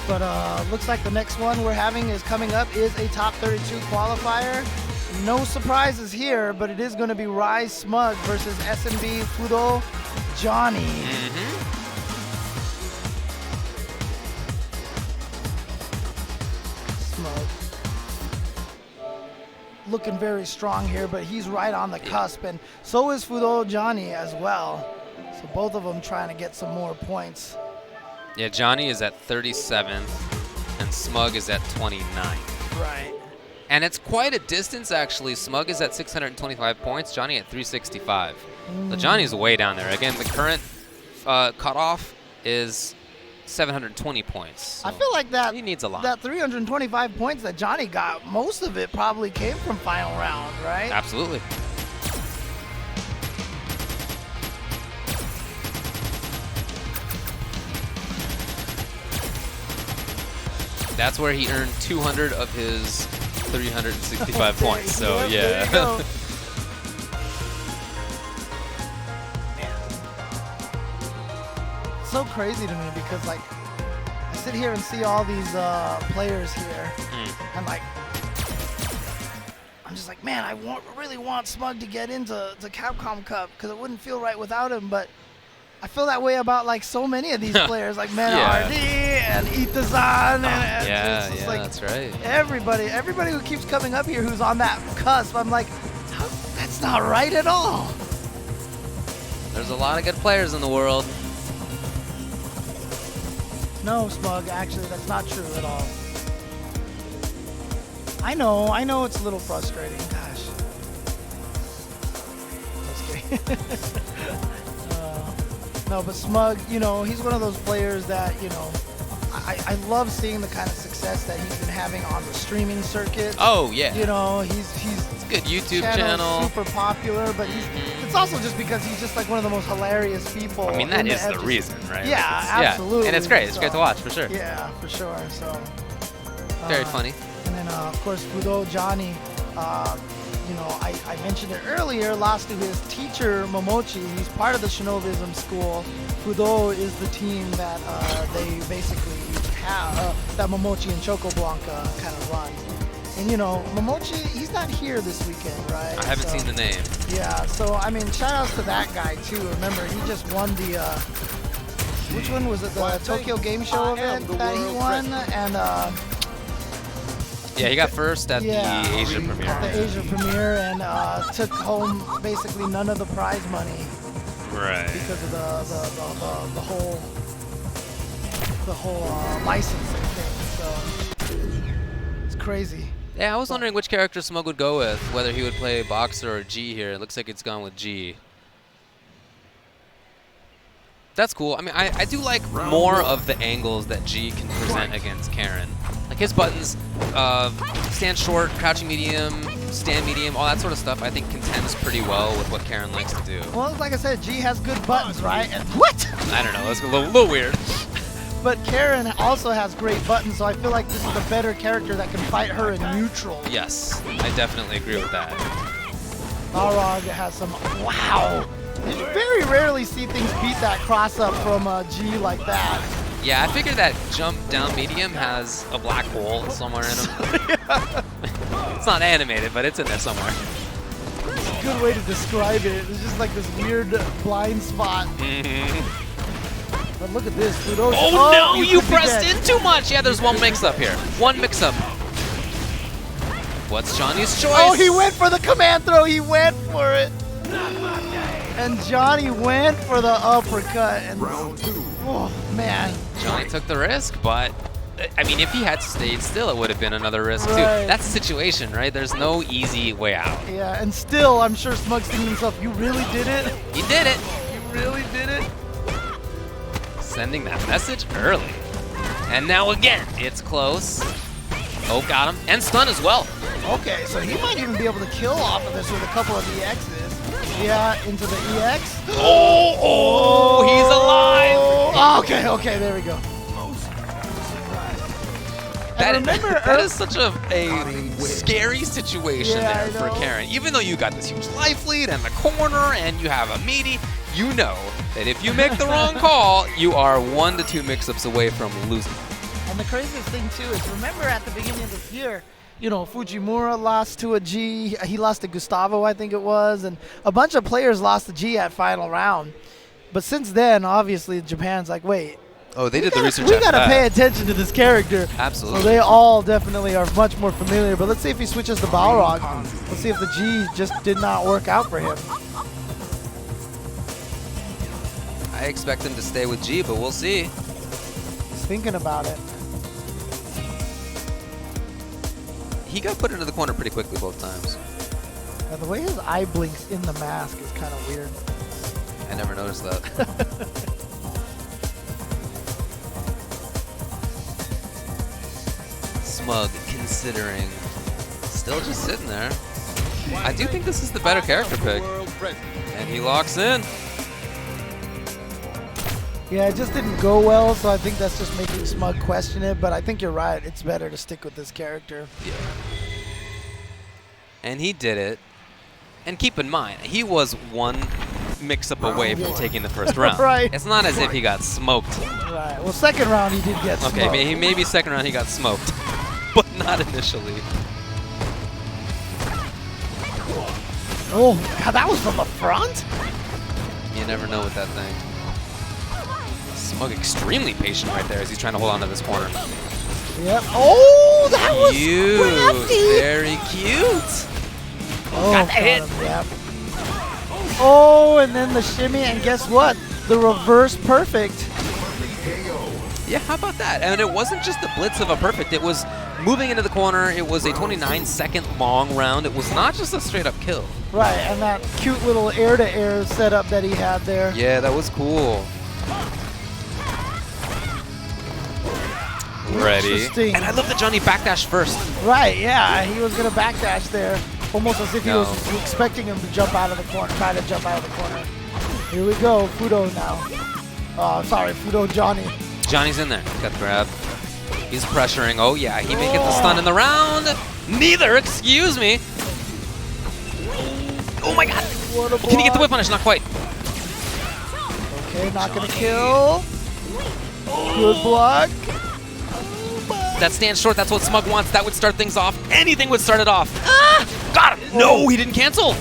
But looks like the next one we're having is coming up is a top 32 qualifier. No surprises here, but it is going to be Rise Smug versus SMB FUDOH Johnny. Smug looking very strong here, but he's right on the cusp, and so is FUDOH Johnny as well. So both of them trying to get some more points. Yeah, Johnny is at 37th, and Smug is at 29th. Right. And it's quite a distance, actually. Smug is at 625 points, Johnny at 365. So Johnny's way down there. Again, the current cutoff is 720 points. So I feel like that he needs a lot. That 325 points that Johnny got, most of it probably came from final round, right? Absolutely. That's where he earned 200 of his 365 points. So yep, yeah. It's so crazy to me because like I sit here and see all these players here, and like I'm just like, man, I really want Smug to get into Capcom Cup because it wouldn't feel right without him, but I feel that way about like so many of these players, like Men RD and Itazan, and yeah, like that's right. Everybody who keeps coming up here who's on that cusp, I'm like, that's not right at all. There's a lot of good players in the world. No, Smug, actually, that's not true at all. I know it's a little frustrating. Gosh. Just kidding. No, but Smug, you know, he's one of those players that, you know, I love seeing the kind of success that he's been having on the streaming circuit. Oh, yeah. You know, it's a good YouTube channel. Super popular, but it's also just because he's just like one of the most hilarious people. I mean, that is the reason, right? Yeah, like absolutely. Yeah. And it's great. It's great to watch, for sure. Yeah, for sure. So very funny. And then, of course, FUDOH Johnny, you know, I mentioned it earlier, lost to his teacher, Momochi. He's part of the Shinovism school. FUDOH is the team that they basically have, that Momochi and Chocoblanca kind of run. And, you know, Momochi, he's not here this weekend, right? I haven't seen the name. Yeah, so, I mean, shout-outs to that guy, too. Remember, he just won the, which one was it? The Tokyo Game Show event that he won? And, yeah, he got first at the Asia premiere. At the Asia premiere, and took home basically none of the prize money. Right. Because of the whole licensing thing. So it's crazy. Yeah, I was wondering which character Smug would go with, whether he would play Boxer or G here. It looks like it's gone with G. That's cool. I mean, I do like more of the angles that G can present against Karin. Like his buttons, stand short, crouching medium, stand medium, all that sort of stuff, I think contends pretty well with what Karin likes to do. Well, like I said, G has good buttons, right? And what? I don't know. That's a little weird. But Karin also has great buttons, so I feel like this is a better character that can fight her in neutral. Yes, I definitely agree with that. Balrog has some, wow. You very rarely see things beat that cross-up from G like that. Yeah, I figured that jump down medium has a black hole somewhere in him. It's not animated, but it's in there somewhere. That's a good way to describe it. It's just like this weird blind spot. But look at this, dude. Oh no, you pressed in too much. Yeah, there's one mix-up here. One mix-up. What's Johnny's choice? Oh, he went for the command throw. He went for it. And Johnny went for the uppercut. And oh, man. Johnny took the risk, but I mean, if he had stayed still, it would have been another risk too. Right. That's the situation, right? There's no easy way out. Yeah, and still, I'm sure Smug's thinking to himself, you really did it? He did it. You really did it? Sending that message early. And now again, it's close. Oh, got him. And stun as well. Okay, so he might even be able to kill off of this with a couple of EXs. Yeah, into the EX. Oh, he's alive. Okay, there we go. That is such a scary situation there for Karin. Even though you got this huge life lead and the corner and you have a meaty, you know that if you make the wrong call, you are 1 to 2 mix-ups away from losing. And the craziest thing too is, remember at the beginning of this year, you know, Fujimura lost to a G. He lost to Gustavo, I think it was, and a bunch of players lost to G at final round. But since then, obviously, Japan's like, wait. Oh, they did the research. We gotta pay attention to this character. Absolutely. So they all definitely are much more familiar. But let's see if he switches to Balrog. Let's see if the G just did not work out for him. I expect him to stay with G, but we'll see. He's thinking about it. He got put into the corner pretty quickly both times. Now, the way his eye blinks in the mask is kind of weird. I never noticed that. Smug, considering, still just sitting there. I do think this is the better character pick. And he locks in. Yeah, it just didn't go well, so I think that's just making Smug question it, but I think you're right. It's better to stick with this character. Yeah. And he did it. And keep in mind, he was one mix-up away from taking the first round. Right. It's not as if he got smoked. Right. Well, second round he did get smoked. Okay, maybe second round he got smoked, but not initially. Oh, God, that was from the front? You never know with that thing. Smug extremely patient right there as he's trying to hold on to this corner. Yep. Oh, that was cute. crafty. Very cute. Oh, got the hit. Yep. Oh, and then the shimmy, and guess what? The reverse perfect. Yeah, how about that? And it wasn't just the blitz of a perfect. It was moving into the corner. It was a 29-second long round. It was not just a straight-up kill. Right, and that cute little air-to-air setup that he had there. Yeah, that was cool. Ready. And I love that Johnny backdash first. Right, yeah, he was going to backdash there. Almost as if he was expecting him to jump out of the corner, try to jump out of the corner. Here we go, FUDOH now. Oh, sorry, FUDOH Johnny. Johnny's in there. Got the grab. He's pressuring. Oh, yeah, he may get the stun in the round. Neither, excuse me. Oh, my God. Can he get the whip punish? Not quite. Okay, not going to kill. Good block. That stands short. That's what Smug wants. That would start things off. Anything would start it off. Ah! Got him. No, he didn't cancel.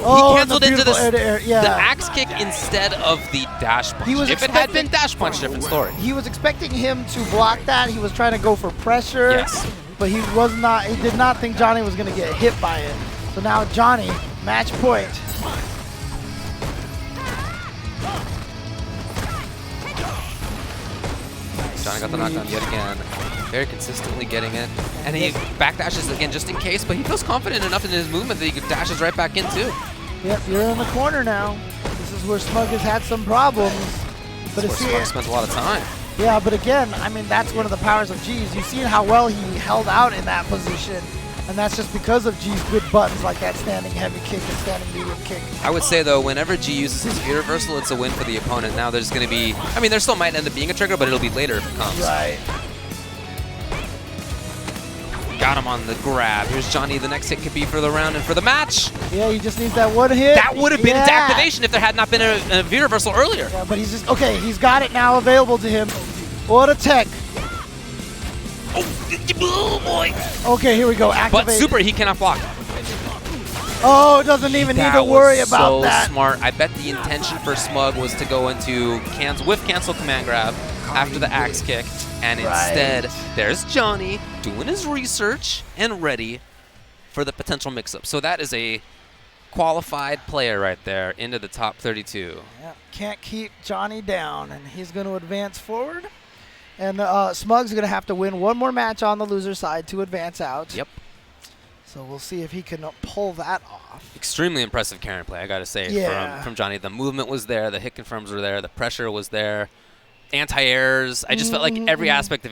Oh, he canceled into this, yeah. the axe kick instead of the dash punch. If it had been dash punch, different story. He was expecting him to block that. He was trying to go for pressure. Yes. But he was not. He did not think Johnny was going to get hit by it. So now Johnny, match point. Johnny got the knockdown yet again. Very consistently getting it. And he backdashes again just in case, but he feels confident enough in his movement that he dashes right back in too. Yep, you're in the corner now. This is where Smug has had some problems. But That's where Smug spends a lot of time. Yeah, but again, I mean, that's one of the powers of G's. You've seen how well he held out in that position. And that's just because of G's good buttons like that standing heavy kick and standing medium kick. I would say, though, whenever G uses his V reversal, it's a win for the opponent. Now there's going to be, I mean, there still might end up being a trigger, but it'll be later if it comes. Right. Got him on the grab. Here's Johnny. The next hit could be for the round and for the match. Yeah, he just needs that one hit. That would have been its activation if there had not been a V reversal earlier. Yeah, but he's just, okay, he's got it now available to him. What a tech. Oh, boy. Okay, here we go. Activate. But super, he cannot block. Oh, doesn't even need to worry about that. So smart. I bet the intention for Smug was to go into whiff cancel command grab after the axe kick, and instead there's Johnny doing his research and ready for the potential mix-up. So that is a qualified player right there into the top 32. Yep. Can't keep Johnny down, and he's going to advance forward. And Smug's going to have to win one more match on the loser side to advance out. Yep. So we'll see if he can pull that off. Extremely impressive Karin play, I got to say, from Johnny. The movement was there, the hit confirms were there, the pressure was there, anti-airs. I just felt like every aspect of